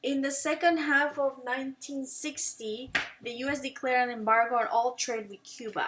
In the second half of 1960, the US declared an embargo on all trade with Cuba.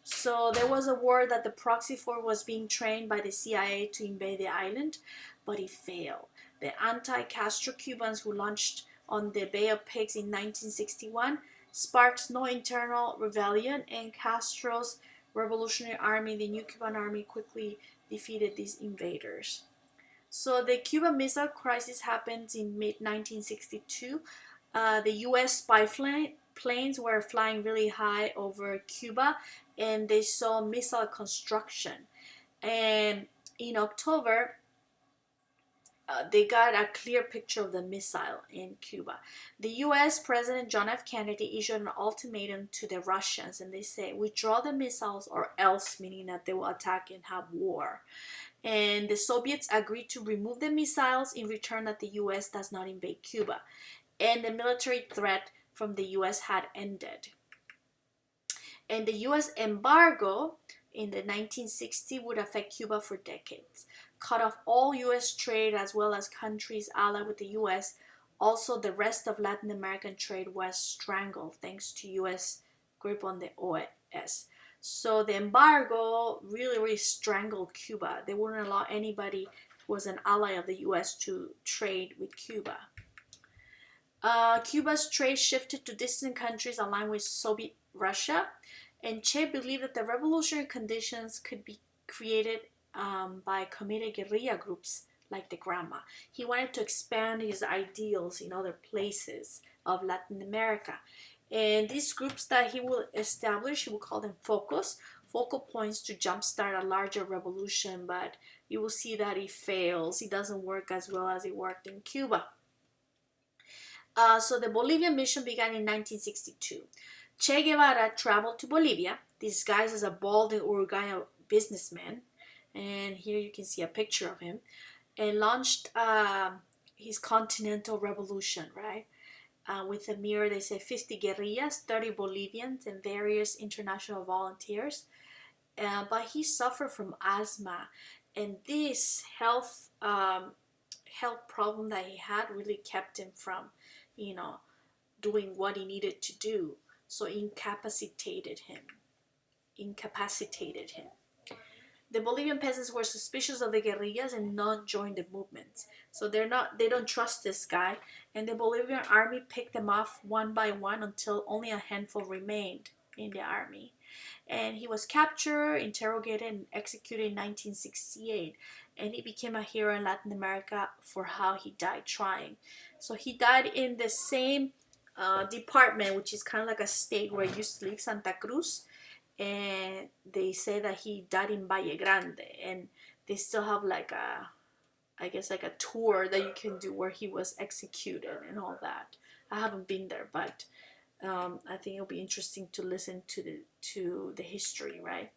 So there was a war that the proxy force was being trained by the CIA to invade the island, but it failed. The anti-Castro Cubans who launched on the Bay of Pigs in 1961 sparked no internal rebellion, and Castro's Revolutionary Army, the new Cuban army, quickly defeated these invaders. So the Cuban Missile Crisis happens in mid 1962. The U.S. planes were flying really high over Cuba, and they saw missile construction. And in October, they got a clear picture of the missile in Cuba. The U.S. President John F. Kennedy issued an ultimatum to the Russians, and they say, "Withdraw the missiles, or else," meaning that they will attack and have war. And the Soviets agreed to remove the missiles in return that the US does not invade Cuba. And the military threat from the US had ended. And the US embargo in the 1960s would affect Cuba for decades, cut off all US trade as well as countries allied with the US. Also, the rest of Latin American trade was strangled thanks to US grip on the OS. So the embargo really strangled Cuba. They wouldn't allow anybody who was an ally of the US to trade with Cuba. Cuba's trade shifted to distant countries aligned with Soviet Russia, and Che believed that the revolutionary conditions could be created by committed guerrilla groups like the Grandma. He wanted to expand his ideals in other places of Latin America. And these groups that he will establish, he will call them focos, focal points to jumpstart a larger revolution, but you will see that it fails. It doesn't work as well as it worked in Cuba. So the Bolivia Mission began in 1962. Che Guevara traveled to Bolivia, disguised as a bald Uruguayan businessman, and here you can see a picture of him, and launched his continental revolution, right? With a mirror, they say 50 guerrillas, 30 Bolivians, and various international volunteers. But he suffered from asthma, and this health problem that he had really kept him from, you know, doing what he needed to do. So incapacitated him. The Bolivian peasants were suspicious of the guerrillas and none joined the movement. So they don't trust this guy, and the Bolivian army picked them off one by one until only a handful remained in the army. And he was captured, interrogated, and executed in 1968. And he became a hero in Latin America for how he died trying. So he died in the same department, which is kind of like a state where he used to live, Santa Cruz, and they say that he died in Valle Grande, and they still have like a, I guess, like a tour that you can do where he was executed and all that. I haven't been there, but I think it'll be interesting to listen to the history, right?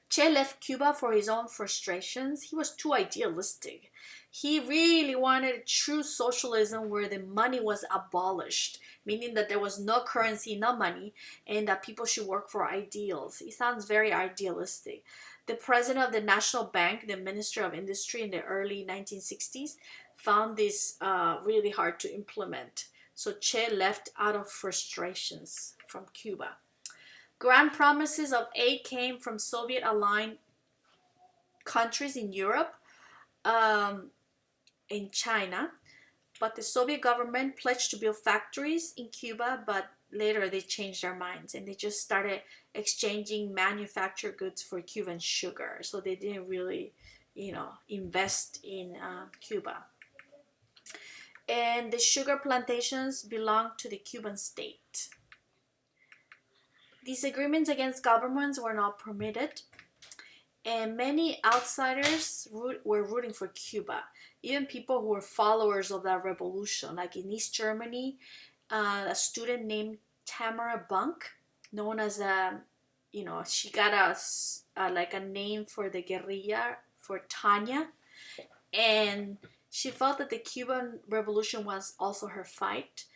Che left Cuba for his own frustrations. He was too idealistic. He really wanted true socialism where the money was abolished, meaning that there was no currency, no money, and that people should work for ideals. He sounds very idealistic. The president of the National Bank, the Minister of Industry in the early 1960s, found this really hard to implement. So Che left out of frustrations from Cuba. Grand promises of aid came from Soviet-aligned countries in Europe, in China, but the Soviet government pledged to build factories in Cuba, but later they changed their minds and they just started exchanging manufactured goods for Cuban sugar. So they didn't really, invest in Cuba. And the sugar plantations belonged to the Cuban state. Disagreements against governments were not permitted, and many outsiders were rooting for Cuba. Even people who were followers of that revolution, like in East Germany, a student named Tamara Bunk, known as she got a name for the guerrilla for Tanya, and she felt that the Cuban Revolution was also her fight.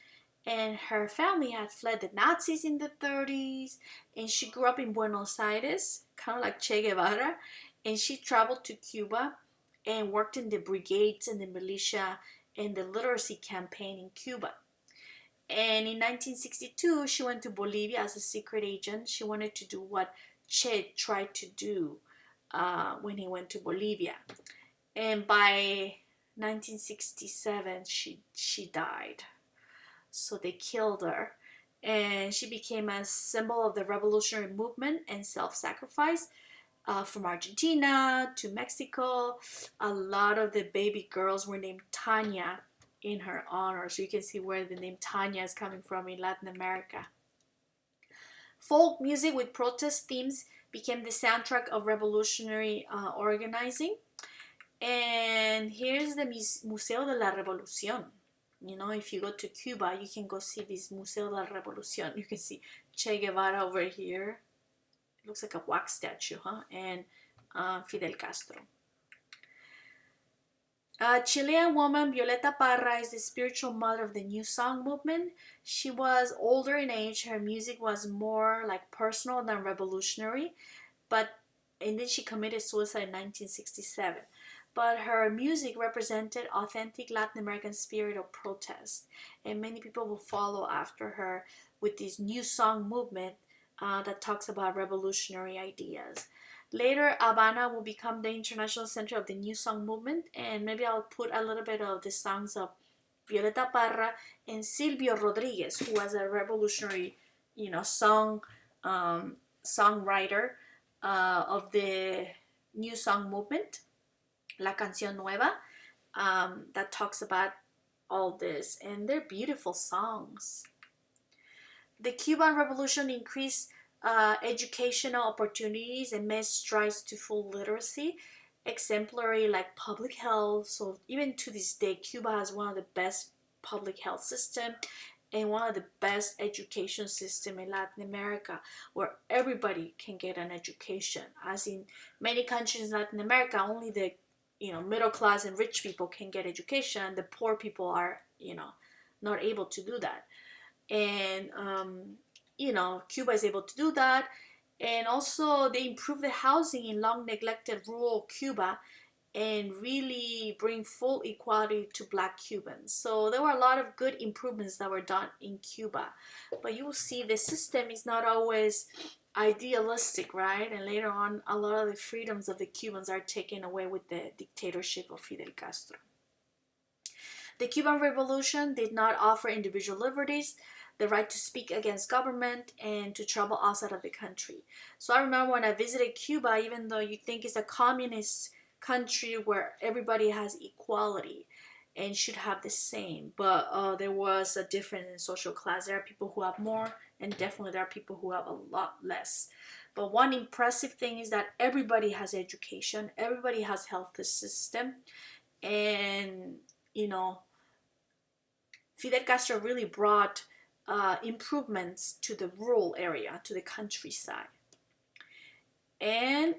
And her family had fled the Nazis in the 30s, and she grew up in Buenos Aires, kind of like Che Guevara, and she traveled to Cuba and worked in the brigades and the militia in the literacy campaign in Cuba. And in 1962, she went to Bolivia as a secret agent. She wanted to do what Che tried to do when he went to Bolivia. And by 1967, she died. So they killed her. And she became a symbol of the revolutionary movement and self-sacrifice. From Argentina to Mexico, a lot of the baby girls were named Tanya in her honor. So you can see where the name Tanya is coming from in Latin America. Folk music with protest themes became the soundtrack of revolutionary organizing. And here's the Museo De La Revolucion. You know, if you go to Cuba, you can go see this Museo De La Revolucion. You can see Che Guevara over here. It looks like a wax statue, huh? And Fidel Castro. Chilean woman Violeta Parra is the spiritual mother of the New Song movement. She was older in age. Her music was more like personal than revolutionary, and then she committed suicide in 1967. But her music represented authentic Latin American spirit of protest, and many people will follow after her with this New Song movement that talks about revolutionary ideas. Later, Habana will become the international center of the New Song movement, and maybe I'll put a little bit of the songs of Violeta Parra and Silvio Rodriguez, who was a revolutionary, songwriter of the New Song movement, La Canción Nueva, that talks about all this, and they're beautiful songs. The Cuban Revolution increased educational opportunities and made strides to full literacy, exemplary like public health. So even to this day, Cuba has one of the best public health system and one of the best education system in Latin America, where everybody can get an education. As in many countries in Latin America, only the middle class and rich people can get education. The poor people are not able to do that. And Cuba is able to do that. And also they improve the housing in long neglected rural Cuba and really bring full equality to Black Cubans. So there were a lot of good improvements that were done in Cuba. But you will see the system is not always idealistic, right? And later on, a lot of the freedoms of the Cubans are taken away with the dictatorship of Fidel Castro. The Cuban Revolution did not offer individual liberties, the right to speak against government, and to travel outside of the country. So I remember when I visited Cuba, even though you think it's a communist country where everybody has equality and should have the same, but there was a difference in social class. There are people who have more, and definitely there are people who have a lot less. But one impressive thing is that everybody has education, everybody has health system, and Fidel Castro really brought improvements to the rural area, to the countryside. And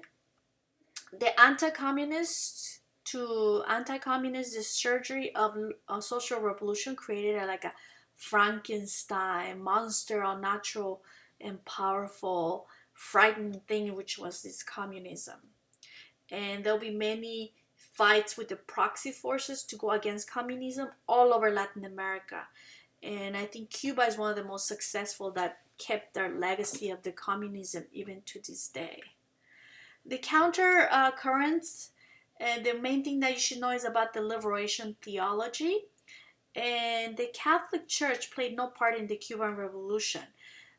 the anti-communist, the surgery of a social revolution created a Frankenstein monster, unnatural and powerful, frightening thing, which was this communism. And there'll be many fights with the proxy forces to go against communism all over Latin America. And I think Cuba is one of the most successful that kept their legacy of the communism even to this day. The counter currents, the main thing that you should know is about the liberation theology. And the Catholic Church played no part in the Cuban Revolution.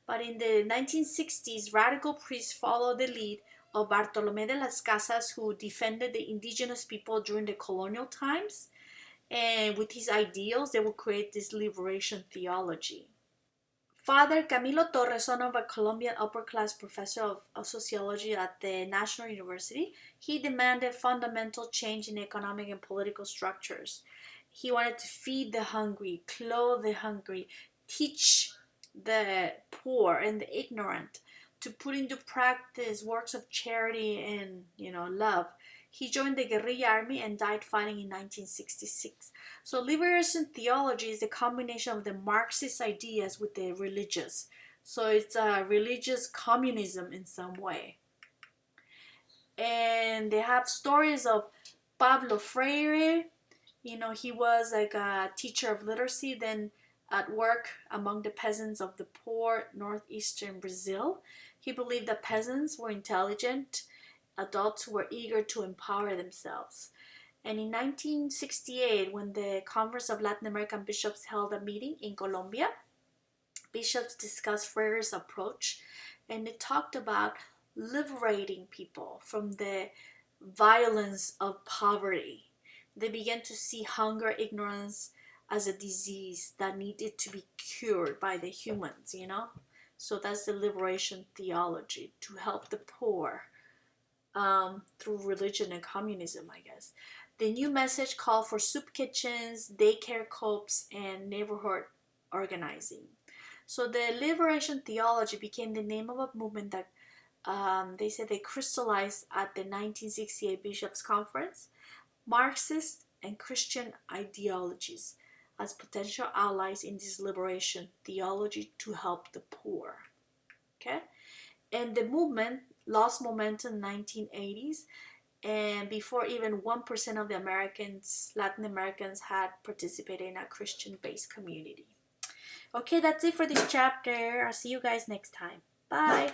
But in the 1960s, radical priests followed the lead of Bartolomé de las Casas, who defended the indigenous people during the colonial times. And with his ideals, they will create this liberation theology. Father Camilo Torres, son of a Colombian upper-class professor of sociology at the National University, he demanded fundamental change in economic and political structures. He wanted to feed the hungry, clothe the hungry, teach the poor and the ignorant, to put into practice works of charity and love. He joined the guerrilla army and died fighting in 1966. So liberation theology is a combination of the Marxist ideas with the religious. So it's a religious communism in some way. And they have stories of Pablo Freire You know, he was like a teacher of literacy, then at work among the peasants of the poor northeastern Brazil. He believed that peasants were intelligent adults who were eager to empower themselves. And in 1968, when the Conference of Latin American Bishops held a meeting in Colombia, bishops discussed Freire's approach, and they talked about liberating people from the violence of poverty. They began to see hunger, ignorance as a disease that needed to be cured by the humans, you know? So that's the liberation theology, to help the poor through religion and communism, I guess. The new message called for soup kitchens, daycare co-ops, and neighborhood organizing. So the liberation theology became the name of a movement that they said they crystallized at the 1968 Bishops' Conference, Marxist and Christian ideologies as potential allies in this liberation theology to help the poor. Okay? And the movement lost momentum in the 1980s, and before even 1% of the Latin Americans had participated in a Christian-based community. Okay, that's it for this chapter. I'll see you guys next time. Bye.